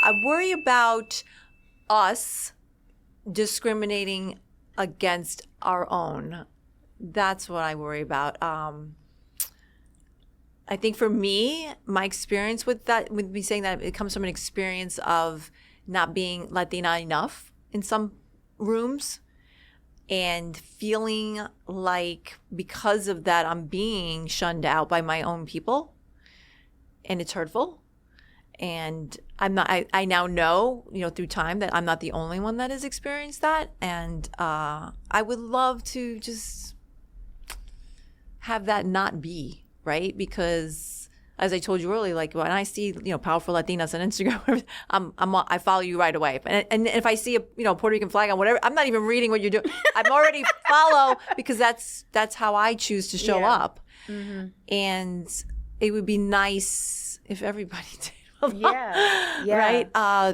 I worry about us discriminating against our own. That's what I worry about. I think for me, my experience with that, with me saying that, it comes from an experience of not being Latina enough in some rooms and feeling like because of that, I'm being shunned out by my own people, and it's hurtful. And I now know, through time, that I'm not the only one that has experienced that. And I would love to just have that not be. Right? Because as I told you earlier, like when I see, powerful Latinas on Instagram, I follow you right away. And if I see a, Puerto Rican flag on whatever, I'm not even reading what you're doing. I'm already follow because that's how I choose to show up. Mm-hmm. And it would be nice if everybody did. Yeah. Right?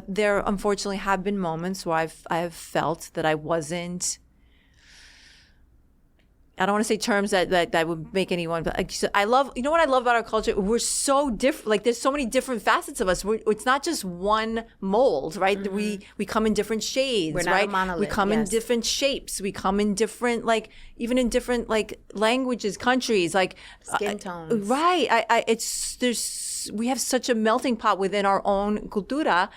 There unfortunately have been moments where I've felt that I wasn't, I don't want to say terms that would make anyone, but I love, what I love about our culture? We're so different. Like there's so many different facets of us. It's not just one mold, right? Mm-hmm. We come in different shades, We're not right? a monolith, we come in different shapes. We come in different, even in different, languages, countries, skin tones. Right. We have such a melting pot within our own cultura.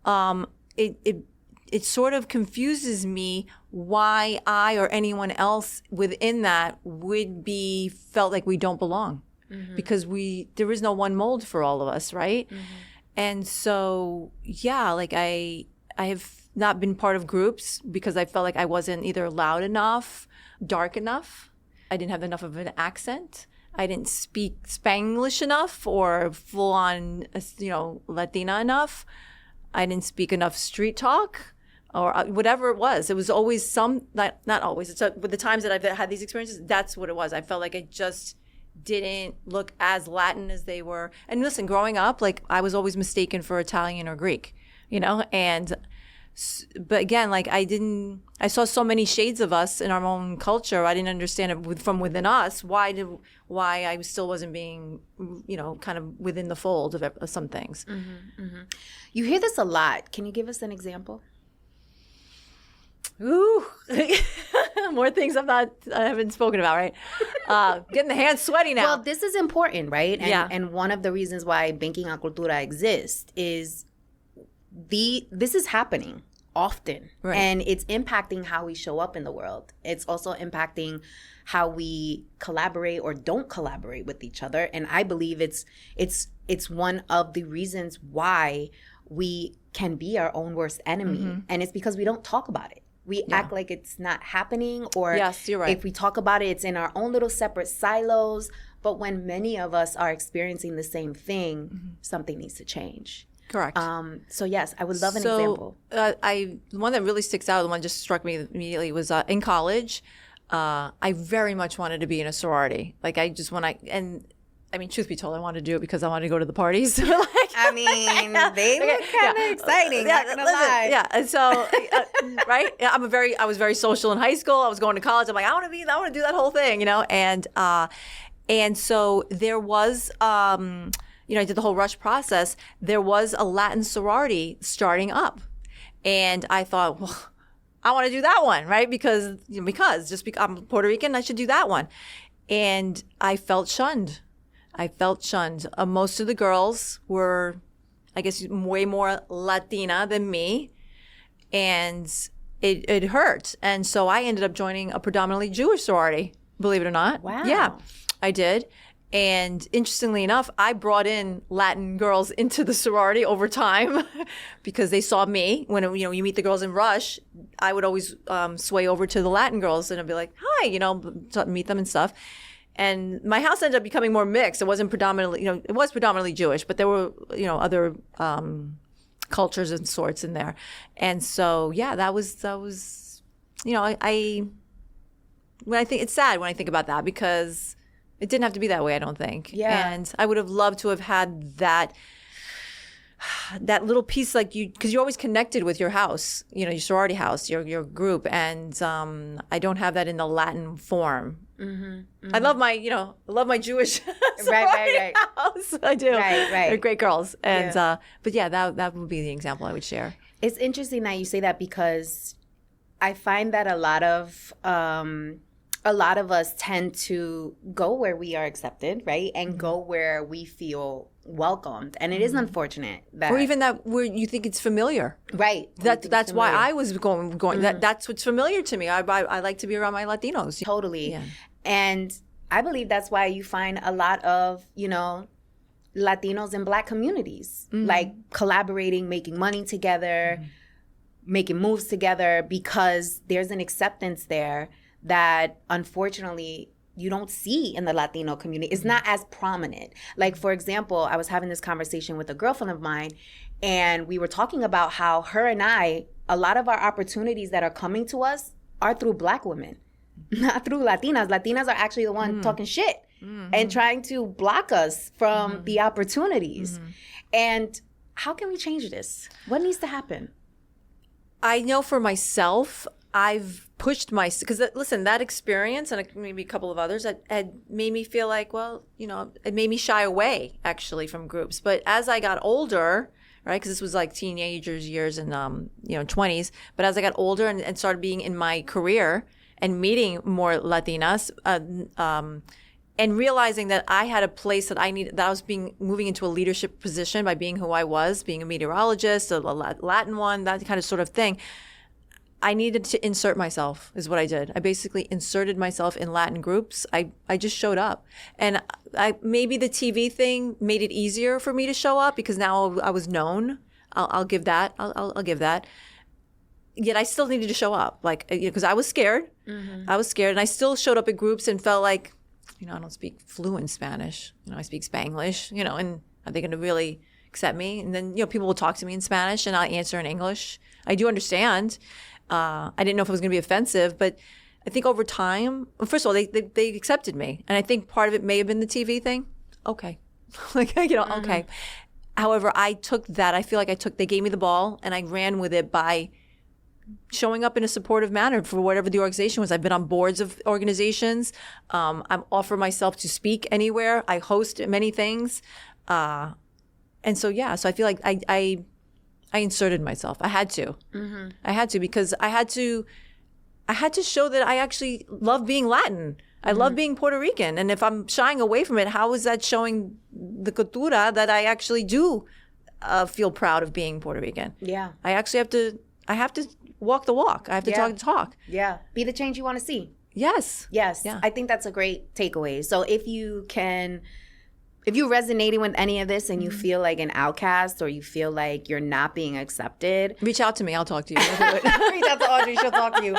Mm-hmm. It sort of confuses me why I or anyone else within that would be felt like we don't belong, mm-hmm. because there is no one mold for all of us, right? Mm-hmm. And so, I have not been part of groups because I felt like I wasn't either loud enough, dark enough. I didn't have enough of an accent. I didn't speak Spanglish enough or full on, Latina enough. I didn't speak enough street talk. Or whatever it was. It was always not always. With the times that I've had these experiences, that's what it was. I felt like I just didn't look as Latin as they were. And listen, growing up, I was always mistaken for Italian or Greek, but again, I saw so many shades of us in our own culture. I didn't understand it from within us. Why I still wasn't being, kind of within the fold of some things. Mm-hmm, mm-hmm. You hear this a lot. Can you give us an example? Ooh, more things I haven't spoken about, right? Getting the hands sweaty now. Well, this is important, right? Yeah. And one of the reasons why Banking on Cultura exists is this is happening often. Right. And it's impacting how we show up in the world. It's also impacting how we collaborate or don't collaborate with each other. And I believe it's one of the reasons why we can be our own worst enemy. Mm-hmm. And it's because we don't talk about it. We act like it's not happening, or yes, you're right. If we talk about it, it's in our own little separate silos. But when many of us are experiencing the same thing, mm-hmm. something needs to change. Correct. So yes, I would love an example. The one that really sticks out, the one just struck me immediately, was in college. I very much wanted to be in a sorority. Truth be told, I wanted to do it because I wanted to go to the parties. They look kind of exciting. Not gonna lie. Yeah, and so, right? I was very social in high school. I was going to college. I'm like, I want to do that whole thing, And so there was, I did the whole rush process. There was a Latin sorority starting up, and I thought, well, I want to do that one, right? Because I'm Puerto Rican, I should do that one, and I felt shunned. Most of the girls were, I guess, way more Latina than me, and it hurt. And so I ended up joining a predominantly Jewish sorority, believe it or not. Wow. Yeah, I did. And interestingly enough, I brought in Latin girls into the sorority over time because they saw me. When you meet the girls in Rush, I would always sway over to the Latin girls and I'd be like, hi, meet them and stuff. And my house ended up becoming more mixed. It wasn't predominantly, it was predominantly Jewish, but there were, other cultures and sorts in there. And so, that was, it's sad when I think about that because it didn't have to be that way, I don't think. Yeah. And I would have loved to have had that that little piece, like because you're always connected with your house, your sorority house, your group, and I don't have that in the Latin form. I love my, I love my Jewish right. house. I do. Right. They're great girls, and but yeah, that would be the example I would share. It's interesting that you say that because I find that a lot of us tend to go where we are accepted, right, and go where we feel welcomed, and it is unfortunate that, or even that where you think it's familiar, right? That's why I was going. That's what's familiar to me. I like to be around my Latinos. Totally, and I believe that's why you find a lot of Latinos in Black communities like collaborating, making money together, making moves together, because there's an acceptance there that unfortunately you don't see in the Latino community. It's not as prominent. Like, for example, I was having this conversation with a girlfriend of mine, and we were talking about how her and I, a lot of our opportunities that are coming to us are through Black women, not through Latinas. Latinas are actually the one talking shit and trying to block us from the opportunities. And how can we change this? What needs to happen? I know for myself, I've pushed because listen, that experience and maybe a couple of others had made me feel like, well, it made me shy away actually from groups. But as I got older, right, because this was like teenagers years and 20s, but as I got older and started being in my career and meeting more Latinas, and realizing that I had a place that I needed, that I was moving into a leadership position by being who I was, being a meteorologist, a Latin one, that kind of sort of thing. I needed to insert myself is what I did. I basically inserted myself in Latin groups. I just showed up. And maybe the TV thing made it easier for me to show up because now I was known. I'll give that. I'll give that. Yet I still needed to show up, like, because I was scared. I was scared, and I still showed up at groups and felt like, I don't speak fluent Spanish. I speak Spanglish, and are they going to really accept me? And then, people will talk to me in Spanish and I'll answer in English. I do understand. I didn't know if it was going to be offensive, but I think over time, first of all, they accepted me. And I think part of it may have been the TV thing. Okay. Okay. However, I took that. I feel like they gave me the ball and I ran with it by showing up in a supportive manner for whatever the organization was. I've been on boards of organizations. I offer myself to speak anywhere. I host many things. And so I feel like I inserted myself. I had to. I had to because I had to show that I actually love being Latin. I love being Puerto Rican. And if I'm shying away from it, how is that showing the cultura that I actually do feel proud of being Puerto Rican? Yeah. I actually have to walk the walk. I have to talk the talk. Yeah. Be the change you want to see. Yes. Yes. Yeah. I think that's a great takeaway. So if you're resonating with any of this and you feel like an outcast or you feel like you're not being accepted, reach out to me. I'll talk to you. Reach out to Audrey. She'll talk to you.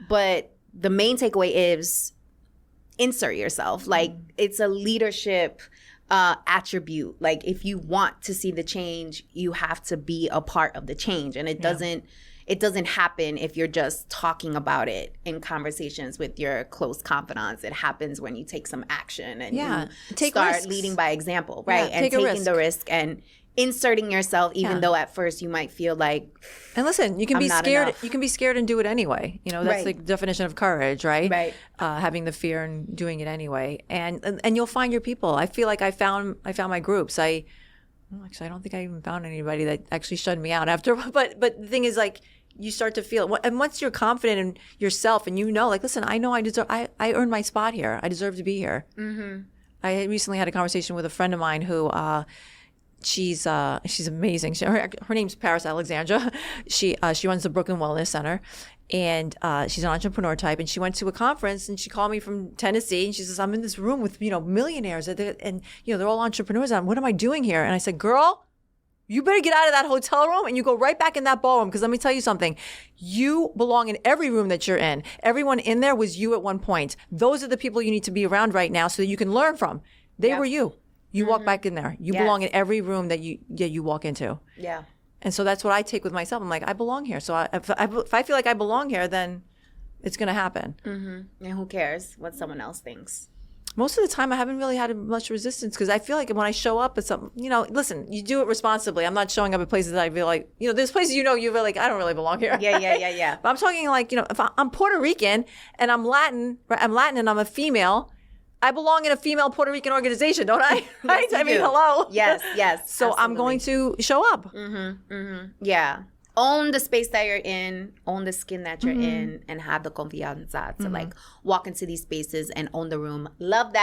But the main takeaway is insert yourself. Like, it's a leadership attribute. Like, if you want to see the change, you have to be a part of the change. And it doesn't happen if you're just talking about it in conversations with your close confidants. It happens when you take some action and you start risks. Leading by example, right? And taking the risk and inserting yourself, even though at first you might feel like, and listen, you can be scared. Enough. You can be scared and do it anyway. That's the definition of courage, right? Right. Having the fear and doing it anyway, and you'll find your people. I feel like I found my groups. Actually, I don't think I even found anybody that actually shunned me out after. But the thing is, like, you start to feel, and once you're confident in yourself and like, listen, I know I deserve. I earned my spot here. I deserve to be here. I recently had a conversation with a friend of mine who. She's amazing. Her name's Paris Alexandra. She runs the Brooklyn Wellness Center, and she's an entrepreneur type. And she went to a conference, and she called me from Tennessee, and she says, "I'm in this room with millionaires, and they're all entrepreneurs. And what am I doing here?" And I said, "Girl, you better get out of that hotel room and you go right back in that ballroom, because let me tell you something. You belong in every room that you're in. Everyone in there was you at one point. Those are the people you need to be around right now so that you can learn from. They were you." You walk back in there. You belong in every room that you walk into. Yeah. And so that's what I take with myself. I'm like, I belong here. So if I feel like I belong here, then it's going to happen. And who cares what someone else thinks? Most of the time, I haven't really had much resistance because I feel like when I show up at something, you know, listen, you do it responsibly. I'm not showing up at places that I feel like, you know, there's places you feel like, I don't really belong here. Yeah. But I'm talking like, you know, if I'm Puerto Rican and I'm Latin and I'm a female, I belong in a female Puerto Rican organization, don't I? Right? Yes, I mean, hello. Yes. So absolutely. I'm going to show up. Yeah. Own the space that you're in, own the skin that you're in, and have the confianza to like walk into these spaces and own the room. Love that.